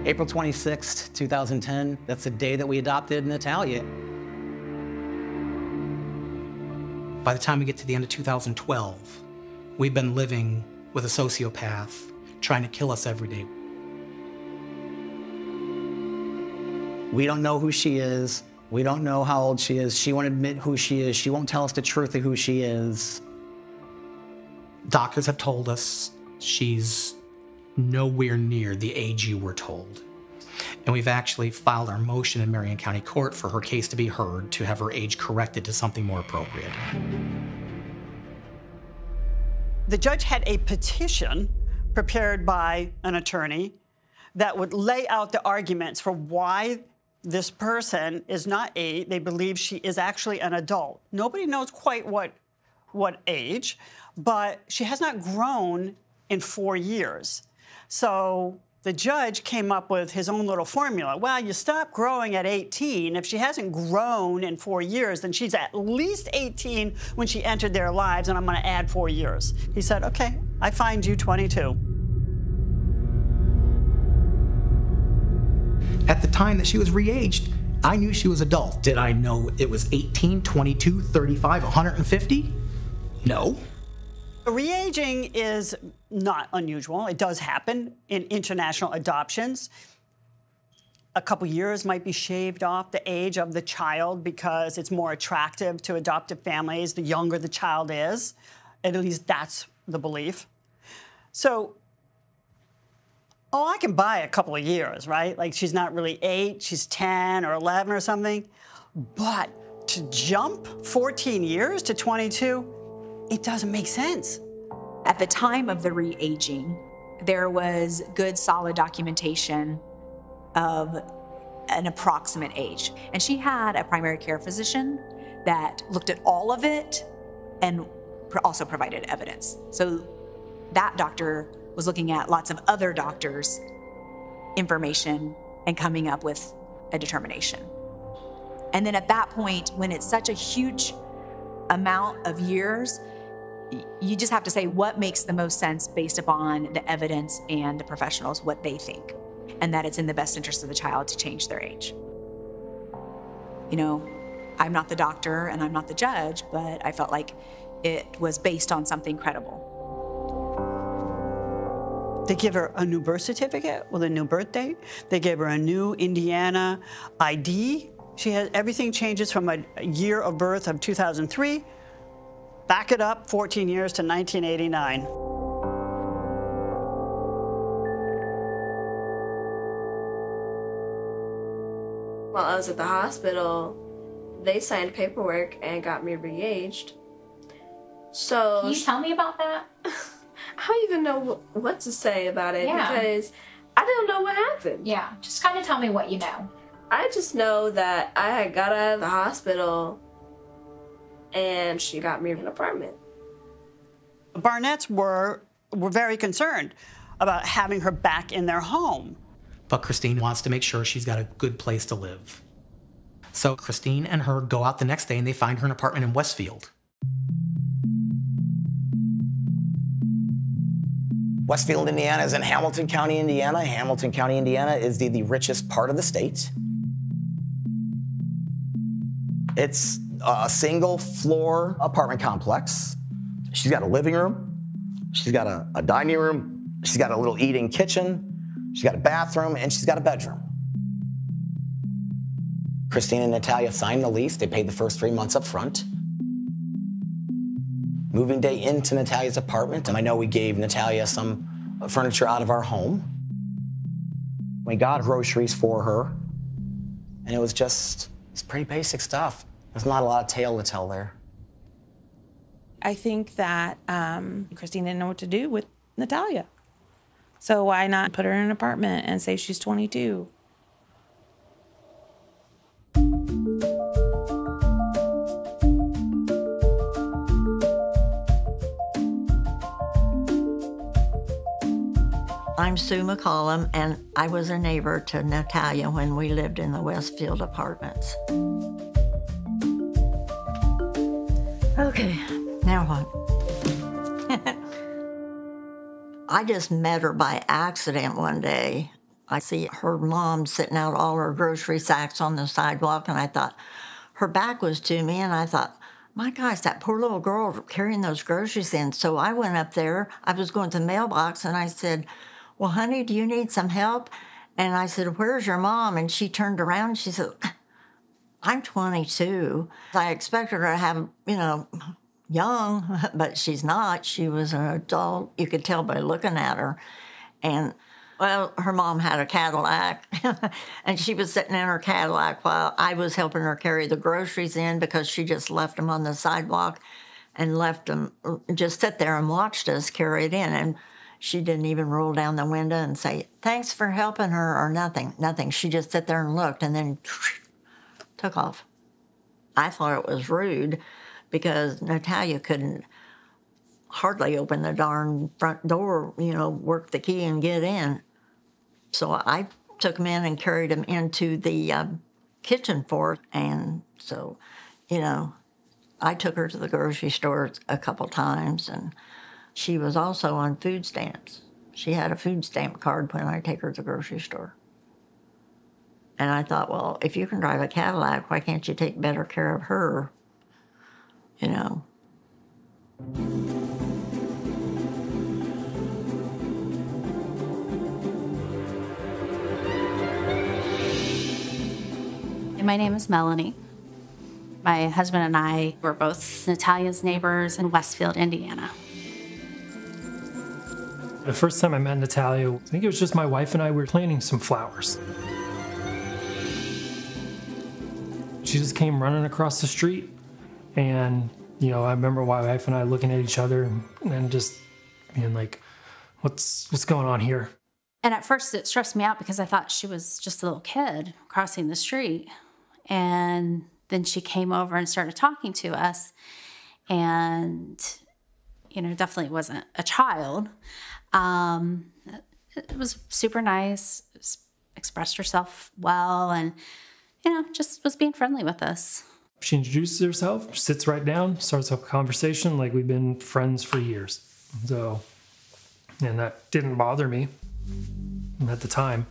April 26th, 2010, that's the day that we adopted Natalije. By the time we get to the end of 2012, we've been living with a sociopath trying to kill us every day. We don't know who she is. We don't know how old she is. She won't admit who she is. She won't tell us the truth of who she is. Doctors have told us she's nowhere near the age you were told. And we've actually filed our motion in Marion County Court for her case to be heard, to have her age corrected to something more appropriate. The judge had a petition prepared by an attorney that would lay out the arguments for why this person is not 8. They believe she is actually an adult. Nobody knows quite what age, but she has not grown in 4 years. So the judge came up with his own little formula. Well, you stop growing at 18. If she hasn't grown in 4 years, then she's at least 18 when she entered their lives, and I'm going to add 4 years. He said, okay, I find you 22. At the time that she was re-aged, I knew she was adult. Did I know it was 18, 22, 35, 150? No. Re-aging is not unusual. It does happen in international adoptions. A couple years might be shaved off the age of the child because it's more attractive to adoptive families the younger the child is. At least that's the belief. So, oh, I can buy a couple of years, right? Like she's not really 8, she's 10 or 11 or something. But to jump 14 years to 22, it doesn't make sense. At the time of the re-aging, there was good, solid documentation of an approximate age. And she had a primary care physician that looked at all of it and also provided evidence. So that doctor was looking at lots of other doctors' information and coming up with a determination. And then at that point, when it's such a huge amount of years, you just have to say what makes the most sense based upon the evidence and the professionals, what they think, and that it's in the best interest of the child to change their age. You know, I'm not the doctor and I'm not the judge, but I felt like it was based on something credible. They give her a new birth certificate with a new birth date. They gave her a new Indiana ID. She has, everything changes from a year of birth of 2003. Back it up 14 years to 1989. While I was at the hospital, they signed paperwork and got me re-aged. So can you tell me about that? I don't even know what to say about it because I don't know what happened. Yeah, just kind of tell me what you know. I just know that I had got out of the hospital and she got me an apartment. Barnetts were very concerned about having her back in their home. But Christine wants to make sure she's got a good place to live. So Christine and her go out the next day and they find her an apartment in Westfield. Westfield, Indiana is in Hamilton County, Indiana. Hamilton County, Indiana is the richest part of the state. It's a single-floor apartment complex. She's got a living room. She's got a dining room. She's got a little eating kitchen. She's got a bathroom, and she's got a bedroom. Christine and Natalije signed the lease. They paid the first 3 months up front. Moving day into Natalije's apartment, and I know we gave Natalije some furniture out of our home. We got groceries for her, and it was pretty basic stuff. There's not a lot of tale to tell there. I think that Christine didn't know what to do with Natalije. So why not put her in an apartment and say she's 22? I'm Sue McCollum, and I was a neighbor to Natalije when we lived in the Westfield apartments. Okay, now what? I just met her by accident one day I see her mom sitting out all her grocery sacks on the sidewalk, and I thought, her back was to me, and I thought, my gosh, that poor little girl carrying those groceries in. So I went up there. I was going to the mailbox, and I said, well, honey, do you need some help? And I said, where's your mom? And she turned around, and she said, I'm 22. I expected her to have, you know, young, but she's not. She was an adult. You could tell by looking at her. And, well, her mom had a Cadillac, and she was sitting in her Cadillac while I was helping her carry the groceries in because she just left them on the sidewalk and left them, just sit there and watched us carry it in. And she didn't even roll down the window and say, thanks for helping her, or nothing, nothing. She just sat there and looked and then took off. I thought it was rude because Natalije couldn't hardly open the darn front door, you know, work the key and get in. So I took him in and carried him into the kitchen for it. And so, you know, I took her to the grocery store a couple times, and she was also on food stamps. She had a food stamp card when I take her to the grocery store. And I thought, well, if you can drive a Cadillac, why can't you take better care of her, you know? My name is Melanie. My husband and I were both Natalije's neighbors in Westfield, Indiana. The first time I met Natalije, I think it was just my wife and I were planting some flowers. She just came running across the street, and, you know, I remember my wife and I looking at each other and just being like, what's going on here? And at first it stressed me out because I thought she was just a little kid crossing the street. And then she came over and started talking to us, and, you know, definitely wasn't a child. It was super nice, expressed herself well, and, you know, just was being friendly with us. She introduces herself, sits right down, starts up a conversation like we've been friends for years. So, and that didn't bother me at the time.